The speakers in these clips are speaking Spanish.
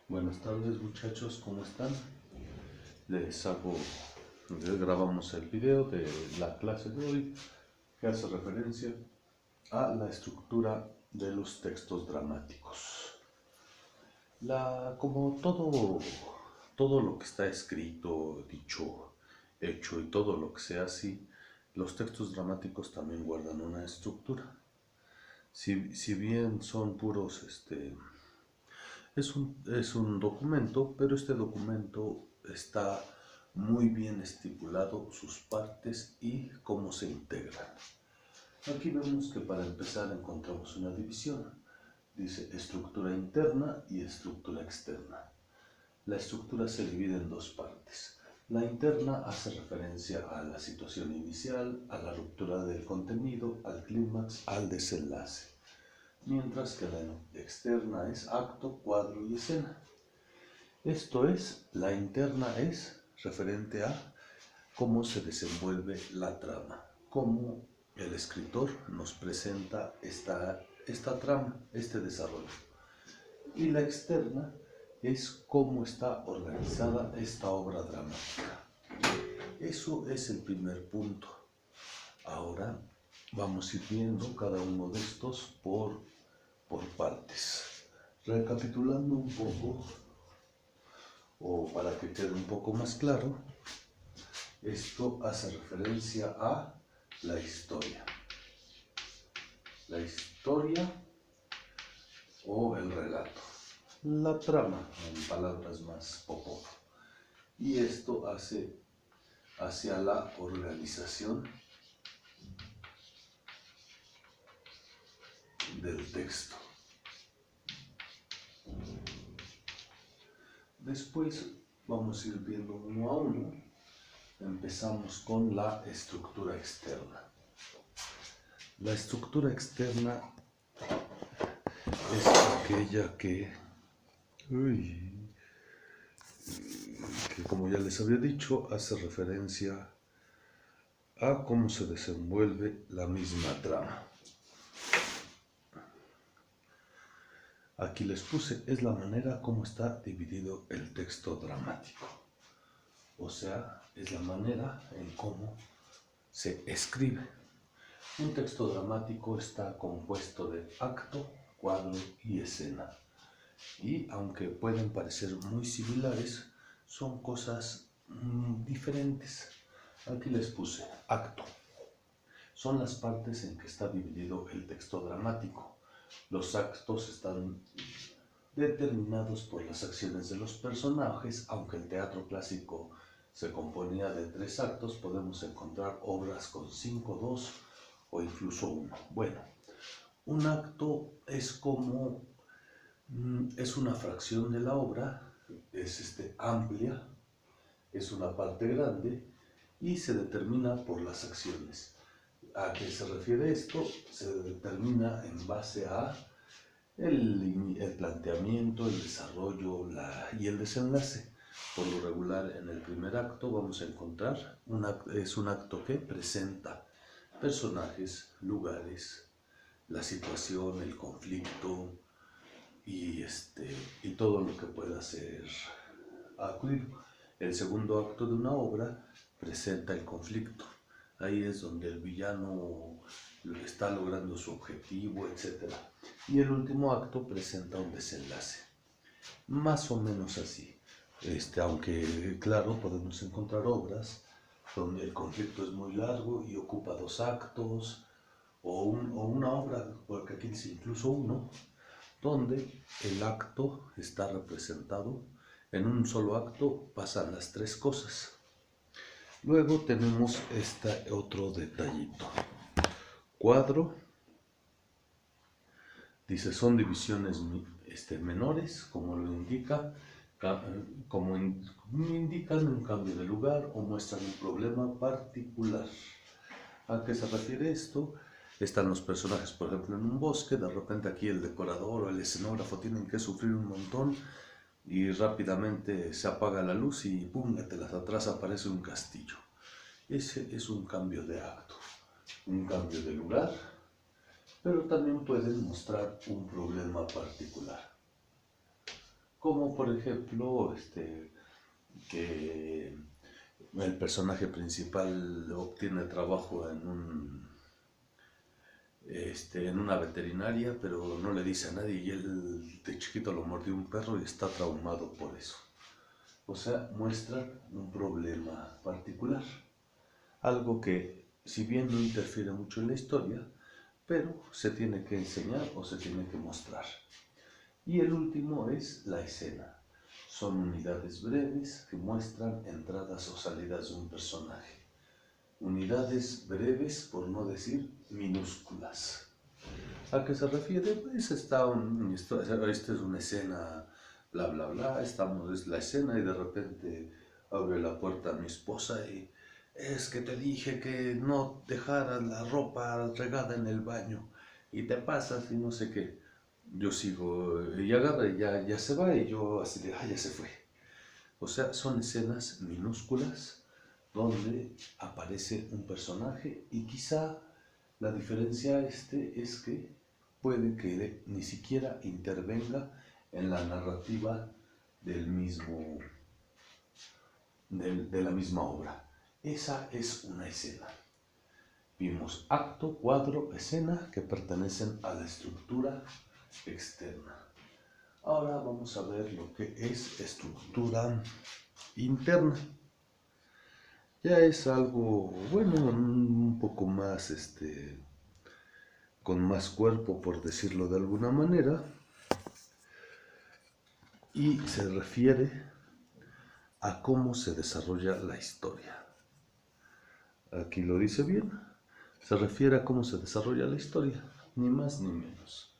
Buenas tardes muchachos, ¿cómo están? Grabamos el video de la clase de hoy que hace referencia a la estructura de los textos dramáticos. Como todo lo que está escrito, dicho, hecho y todo lo que sea así, los textos dramáticos también guardan una estructura. Si bien son puros es un documento, pero este documento está muy bien estipulado sus partes y cómo se integran. Aquí vemos que para empezar encontramos una división. Dice estructura interna y estructura externa. La estructura se divide en dos partes. La interna hace referencia a la situación inicial, a la ruptura del contenido, al clímax, al desenlace, mientras que la externa es acto, cuadro y escena. Esto es, la interna es referente a cómo se desenvuelve la trama, cómo el escritor nos presenta esta trama, este desarrollo. Y la externa es cómo está organizada esta obra dramática. Eso es el primer punto. Ahora vamos a ir viendo cada uno de estos por partes. Recapitulando un poco, o para que quede un poco más claro, esto hace referencia a la historia. La historia o el relato. La trama, en palabras más popó. Y esto hace hacia la organización del texto. Después vamos a ir viendo uno a uno. Empezamos con la estructura externa. La estructura externa es aquella que como ya les había dicho, hace referencia a cómo se desenvuelve la misma trama. Aquí les puse, es la manera como está dividido el texto dramático. O sea, es la manera en cómo se escribe. Un texto dramático está compuesto de acto, cuadro y escena. Y aunque pueden parecer muy similares, son cosas diferentes. Aquí les puse acto. Son las partes en que está dividido el texto dramático. Los actos están determinados por las acciones de los personajes. Aunque el teatro clásico se componía de 3 actos, podemos encontrar obras con 5, 2 o incluso 1. Bueno, un acto es es una fracción de la obra, es amplia, es una parte grande y se determina por las acciones. ¿A qué se refiere esto? Se determina en base a el planteamiento, el desarrollo y el desenlace. Por lo regular, en el primer acto vamos a encontrar es un acto que presenta personajes, lugares, la situación, el conflicto y todo lo que pueda ser acudido. El segundo acto de una obra presenta el conflicto. Ahí es donde el villano está logrando su objetivo, etc. Y el último acto presenta un desenlace. Más o menos así. Aunque, claro, podemos encontrar obras donde el conflicto es muy largo y ocupa 2 actos, o una obra, porque aquí dice incluso uno, donde el acto está representado en un solo acto, pasan las 3 cosas. Luego tenemos otro detallito. Cuadro. Dice, son divisiones menores, como lo indica, indican un cambio de lugar o muestran un problema particular. ¿A qué se refiere esto? Están los personajes, por ejemplo, en un bosque, de repente aquí el decorador o el escenógrafo tienen que sufrir un montón y rápidamente se apaga la luz y ¡pum! Atrás aparece un castillo. Ese es un cambio de acto, un cambio de lugar, pero también pueden mostrar un problema particular. como por ejemplo que el personaje principal obtiene trabajo en una veterinaria, pero no le dice a nadie y él de chiquito lo mordió un perro y está traumado por eso. O sea, muestra un problema particular, algo que si bien no interfiere mucho en la historia, pero se tiene que enseñar o se tiene que mostrar. Y el último es la escena. Son unidades breves que muestran entradas o salidas de un personaje. Unidades breves, por no decir minúsculas. ¿A qué se refiere? Pues esta es una escena, bla, bla, bla, es la escena y de repente abre la puerta a mi esposa y es que te dije que no dejaras la ropa regada en el baño y te pasas y no sé qué. Yo sigo y agarra y ya se va y yo así de, ya se fue. O sea, son escenas minúsculas donde aparece un personaje y quizá la diferencia es que puede que ni siquiera intervenga en la narrativa de la misma obra. Esa es una escena. Vimos acto, cuadro, escena que pertenecen a la estructura externa. Ahora vamos a ver lo que es estructura interna. Ya es algo, bueno, un poco más, con más cuerpo, por decirlo de alguna manera, y se refiere a cómo se desarrolla la historia. Aquí lo dice bien, se refiere a cómo se desarrolla la historia, ni más ni menos.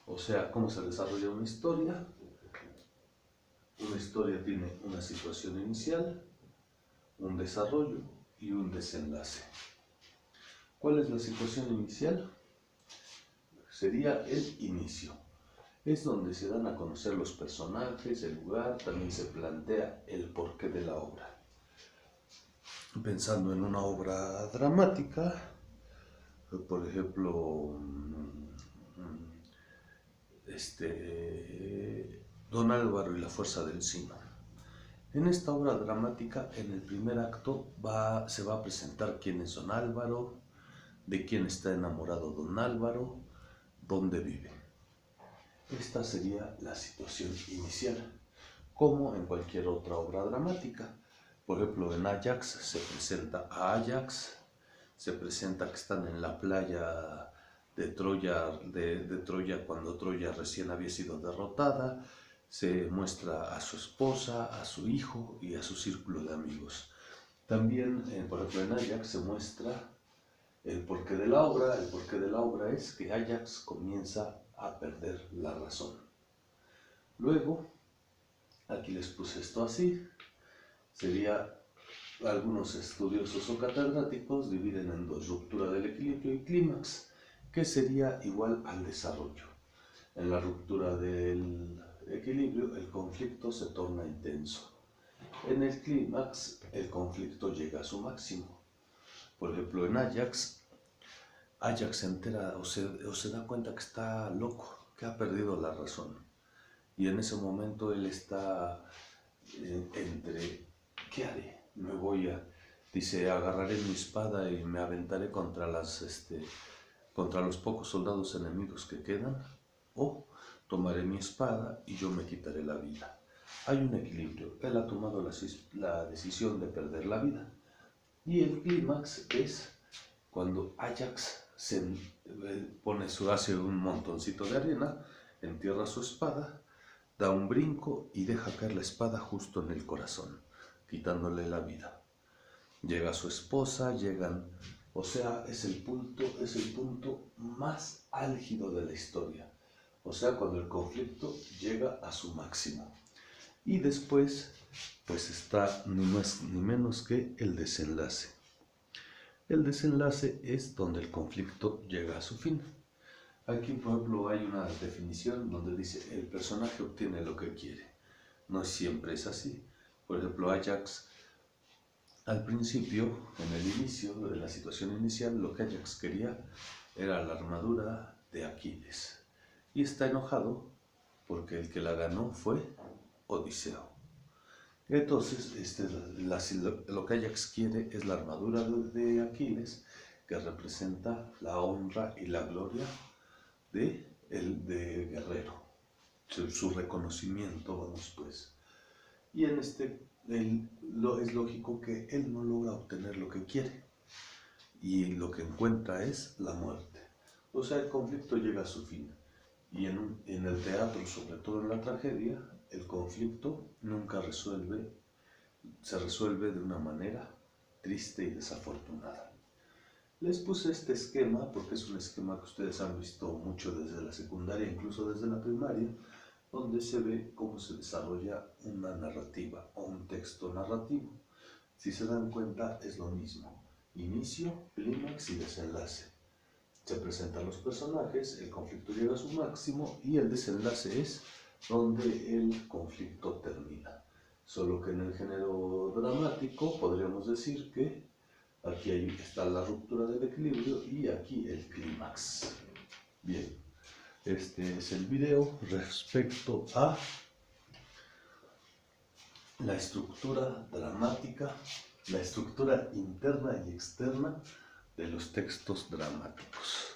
O sea, cómo se desarrolla una historia. Una historia tiene una situación inicial, un desarrollo y un desenlace. ¿Cuál es la situación inicial? Sería el inicio. Es donde se dan a conocer los personajes, el lugar, también se plantea el porqué de la obra. Pensando en una obra dramática, por ejemplo, Don Álvaro y la fuerza del Sino. En esta obra dramática, en el primer acto, se va a presentar quién es Don Álvaro, de quién está enamorado Don Álvaro, dónde vive. Esta sería la situación inicial, como en cualquier otra obra dramática. Por ejemplo, en Ajax se presenta a Ajax, se presenta que están en la playa de Troya, de Troya cuando Troya recién había sido derrotada, se muestra a su esposa, a su hijo y a su círculo de amigos. También, por ejemplo, en Ajax se muestra el porqué de la obra. El porqué de la obra es que Ajax comienza a perder la razón. Luego, aquí les puse esto así, sería, algunos estudiosos o catedráticos dividen en dos: ruptura del equilibrio y clímax, que sería igual al desarrollo. En la ruptura del equilibrio, el conflicto se torna intenso. En el clímax, el conflicto llega a su máximo. Por ejemplo, en Ajax se entera o se da cuenta que está loco, que ha perdido la razón. Y en ese momento él está entre, ¿qué haré? Dice, agarraré mi espada y me aventaré contra los pocos soldados enemigos que quedan, o tomaré mi espada y yo me quitaré la vida. Hay un equilibrio. Él ha tomado la decisión de perder la vida. Y el clímax es cuando Ajax hace un montoncito de arena, entierra su espada, da un brinco y deja caer la espada justo en el corazón, quitándole la vida. Llega su esposa, o sea, es el punto más álgido de la historia. O sea, cuando el conflicto llega a su máximo. Y después, pues está ni más ni menos que el desenlace. El desenlace es donde el conflicto llega a su fin. Aquí, por ejemplo, hay una definición donde dice: el personaje obtiene lo que quiere. No siempre es así. Por ejemplo, Ajax, al principio, en el inicio de la situación inicial, lo que Ajax quería era la armadura de Aquiles. Y está enojado porque el que la ganó fue Odiseo. Entonces, lo que Ajax quiere es la armadura de Aquiles, que representa la honra y la gloria de guerrero, su reconocimiento, vamos pues. Y en es lógico que él no logra obtener lo que quiere, y lo que encuentra es la muerte. O sea, el conflicto llega a su fin. Y en el teatro, sobre todo en la tragedia, el conflicto nunca se resuelve de una manera triste y desafortunada. Les puse este esquema porque es un esquema que ustedes han visto mucho desde la secundaria, incluso desde la primaria, donde se ve cómo se desarrolla una narrativa o un texto narrativo. Si se dan cuenta, es lo mismo: inicio, clímax y desenlace. Se presentan los personajes, el conflicto llega a su máximo y el desenlace es donde el conflicto termina. Solo que en el género dramático podríamos decir que aquí está la ruptura del equilibrio y aquí el clímax. Bien, este es el video respecto a la estructura dramática, la estructura interna y externa de los textos dramáticos.